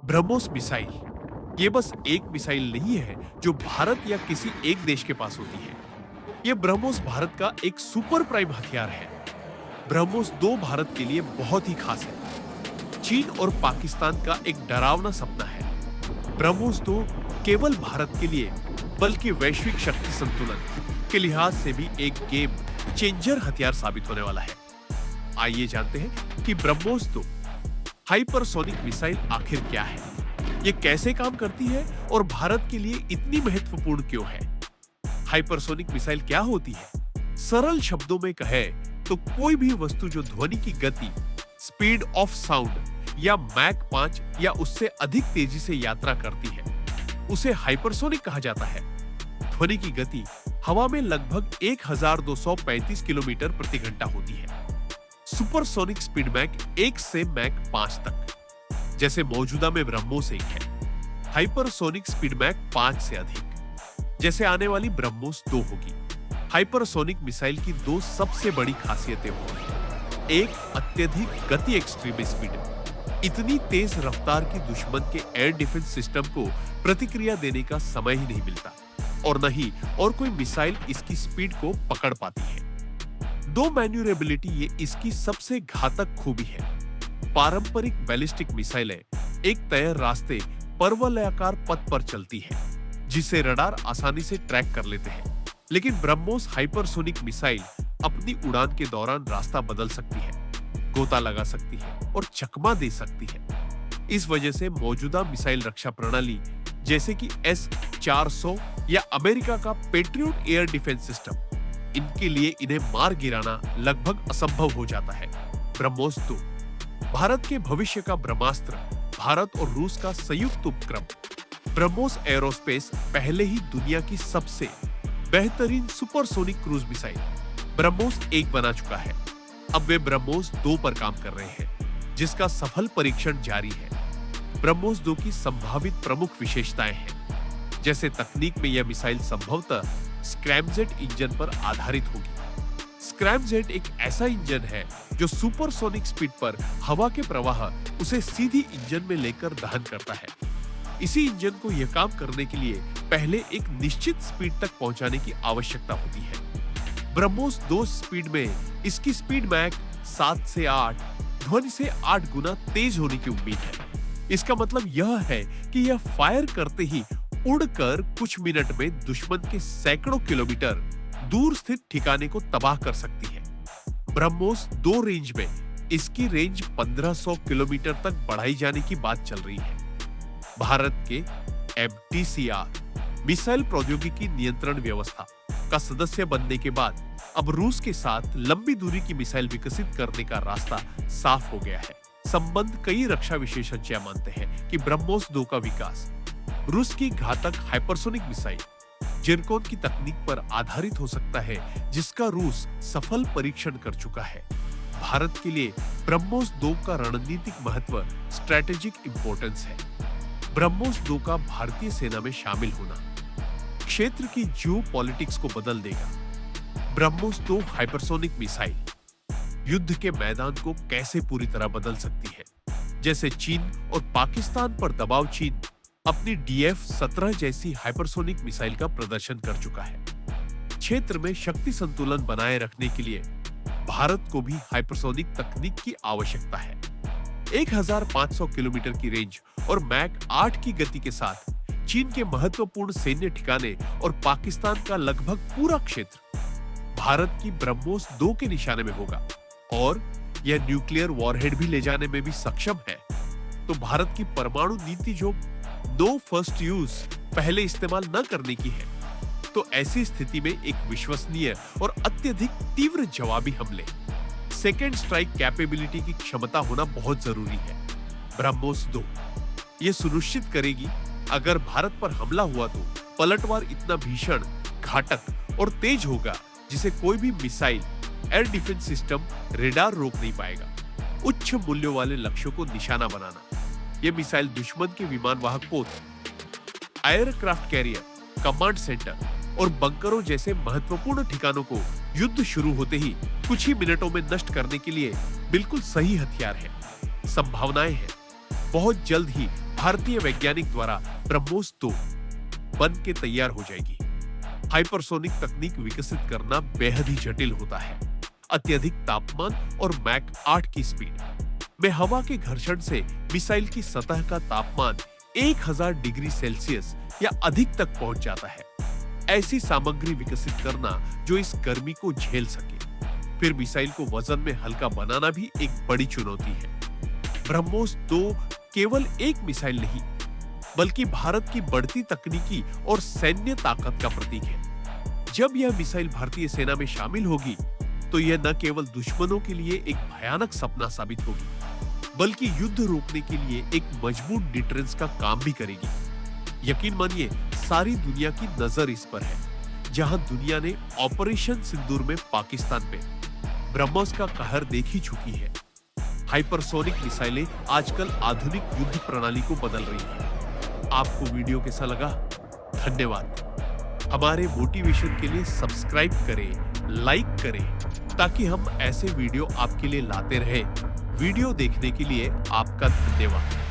BrahMos missile ये बस एक मिसाइल नहीं है जो भारत या किसी एक देश के पास होती है। ये ब्रह्मोस भारत का एक सुपर प्राइम हथियार है। ब्रह्मोस 2 भारत के लिए बहुत ही खास है। चीन और पाकिस्तान का एक डरावना सपना है। ब्रह्मोस 2 केवल भारत के लिए बल्कि वैश्विक शक्ति संतुलन के लिहाज से भी एक गेम चेंजर हथियार साबित होने वाला है। आइए जानते हैं कि ब्रह्मोस 2 हाइपरसोनिक मिसाइल आखिर क्या है, ये कैसे काम करती है और भारत के लिए इतनी महत्वपूर्ण क्यों है। हाइपरसोनिक मिसाइल क्या होती है? सरल शब्दों में कहे तो कोई भी वस्तु जो ध्वनि की गति, स्पीड ऑफ साउंड या मैक 5 या उससे अधिक तेजी से यात्रा करती है, उसे हाइपरसोनिक कहा जाता है। ध्वनि की गति हवा में लगभग 1235 किलोमीटर प्रति घंटा होती है। सुपरसोनिक स्पीड मैक 1 से मैक 5 तक, जैसे मौजूदा में ब्रह्मोस 1 है। हाइपरसोनिक स्पीड मैक 5 से अधिक, जैसे आने वाली ब्रह्मोस 2 होगी। हाइपरसोनिक मिसाइल की 2 सबसे बड़ी खासियतें होंगी। एक, अत्यधिक गति एक्सट्रीम स्पीड। इतनी तेज रफ्तार की दुश्मन के एयर डिफेंस सिस्टम को प्रतिक्रिया देने का समय ही नहीं मिलता और न ही और कोई मिसाइल इसकी स्पीड को पकड़ पाती है। 2, मैन्यूरेबिलिटी। ये इसकी सबसे घातक खूबी है। पारंपरिक बैलिस्टिक मिसाइलें एक तय रास्ते परवलयाकार पथ पर चलती है, जिसे रडार आसानी से ट्रैक कर लेते हैं। लेकिन ब्रह्मोस हाइपरसोनिक मिसाइल अपनी उड़ान के दौरान रास्ता बदल सकती है, गोता लगा सकती है और चकमा दे सकती है। इस वजह से मौजूदा मिसाइल रक्षा प्रणाली जैसे कि S-400 या अमेरिका का पेट्रियट एयर डिफेंस सिस्टम, इनके लिए इन्हें मार गिराना लगभग असंभव हो जाता है। ब्रह्मोस 2 भारत के भविष्य का ब्रह्मास्त्र, भारत और रूस का संयुक्त उपक्रम। ब्रह्मोस एरोस्पेस पहले ही दुनिया की सबसे बेहतरीन सुपरसोनिक क्रूज मिसाइल ब्रह्मोस 1 बना चुका है। अब वे ब्रह्मोस 2 पर काम कर रहे हैं, जिसका सफल परीक्षण जारी है। ब्रह्मोस 2 की संभावित प्रमुख विशेषताएं हैं, जैसे तकनीक में यह मिसाइल संभवतः स्क्रैमजेट इंजन पर आधारित होगी। स्क्रैमजेट एक ऐसा इंजन है जो सुपरसोनिक स्पीड पर हवा के प्रवाह उसे सीधी इंजन में लेकर दहन करता है। इसी इंजन को यह काम करने के लिए पहले एक निश्चित स्पीड तक पहुंचाने की आवश्यकता होती है। ब्रह्मोस 2 स्पीड में इसकी स्पीड मैक 7 से 8 ध्वनि से 8 गुना तेज होने की उम्मीद है। इसका मतलब यह है कि यह फायर करते ही उड़कर कुछ मिनट में दुश्मन के सैकड़ों किलोमीटर दूर स्थित ठिकाने को तबाह कर सकती है। ब्रह्मोस 2 रेंज में इसकी रेंज 1500 किलोमीटर तक बढ़ाई जाने की बात चल रही है। भारत के MTCR मिसाइल प्रौद्योगिकी नियंत्रण व्यवस्था का सदस्य बनने के बाद अब रूस के साथ लंबी दूरी की मिसाइल विकसित करने का रास्ता साफ हो गया है। संबंध कई रक्षा विशेषज्ञ मानते हैं कि ब्रह्मोस 2 का विकास रूस की घातक हाइपरसोनिक मिसाइल जिरकोन की तकनीक पर आधारित हो सकता है, जिसका रूस सफल परीक्षण कर चुका है। भारत के लिए ब्रह्मोस 2 का रणनीतिक महत्व, स्ट्रेटेजिक इंपॉर्टेंस है। ब्रह्मोस 2 का भारतीय सेना में शामिल होना क्षेत्र की जियोपॉलिटिक्स को बदल देगा। ब्रह्मोस 2 हाइपरसोनिक मिसाइल युद्ध के मैदान को कैसे पूरी तरह बदल सकती है। जैसे चीन और पाकिस्तान पर दबाव, चीन अपनी DF-17 जैसी हाइपरसोनिक मिसाइल का प्रदर्शन कर चुका है। क्षेत्र में शक्ति संतुलन बनाए रखने के लिए भारत को भी हाइपरसोनिक तकनीक की आवश्यकता है। 1500 किलोमीटर की रेंज और मैक 8 की गति के साथ चीन के महत्वपूर्ण सैन्य ठिकाने और पाकिस्तान का लगभग पूरा क्षेत्र भारत की ब्रह्मोस 2 के निशाने में होगा और यह न्यूक्लियर वॉरहेड भी ले जाने में भी सक्षम है। तो भारत की परमाणु नीति जो नो फर्स्ट यूज, पहले इस्तेमाल न करने की है, तो ऐसी स्थिति में एक विश्वसनीय और अत्यधिक तीव्र जवाबी हमले, सेकेंड स्ट्राइक कैपेबिलिटी की क्षमता होना बहुत जरूरी है। ब्रह्मोस 2 यह सुनिश्चित करेगी अगर भारत पर हमला हुआ तो पलटवार इतना भीषण, घातक और तेज होगा जिसे कोई भी missile, air defence system, radar रोक नहीं पाएगा। उच्च मूल्यों वाले लक्ष्यों को निशाना बनाना। यह मिसाइल दुश्मन के विमान वाहक पोत, एयरक्राफ्ट कैरियर, कमांड सेंटर और बंकरों जैसे महत्वपूर्ण ठिकानों को युद्ध शुरू होते ही कुछ ही मिनटों में नष्ट करने के लिए बिल्कुल सही हथियार है। संभावनाएं हैं बहुत जल्द ही भारतीय वैज्ञानिक द्वारा ब्रह्मोस 2 बन के तैयार हो जाएगी। हाइपरसोनिक तकनीक विकसित करना बेहद ही जटिल होता है। अत्यधिक तापमान और मैक 8 की स्पीड में हवा के घर्षण से मिसाइल की सतह का तापमान 1000 डिग्री सेल्सियस या अधिक तक पहुंच जाता है। ऐसी सामग्री विकसित करना जो इस गर्मी को झेल सके। फिर मिसाइल को वजन में हल्का बनाना भी एक बड़ी चुनौती है। ब्रह्मोस 2 केवल एक मिसाइल नहीं, बल्कि भारत की बढ़ती तकनीकी और सैन्य ताकत का प्रतीक है। जब यह मिसाइल भारतीय सेना में शामिल होगी, तो यह न केवल दुश्मनों के लिए एक भयानक सपना साबित होगी, बल्कि युद्ध रोकने के लिए एक मजबूत डिटरेंस का काम भी करेगी। यकीन मानिए, सारी दुनिया की नजर इस पर है। जहां दुनिया ने ऑपरेशन सिंदूर में पाकिस्तान पे ब्रह्मोस का कहर देख ही चुकी है, हाइपरसोनिक मिसाइलें आजकल आधुनिक युद्ध प्रणाली को बदल रही हैं। आपको वीडियो कैसा लगा? धन्यवाद। हमारे मोटिवेशन के लिए सब्सक्राइब करें, लाइक करें, ताकि हम ऐसे वीडियो आपके लिए लाते रहें। वीडियो देखने के लिए आपका धन्यवाद।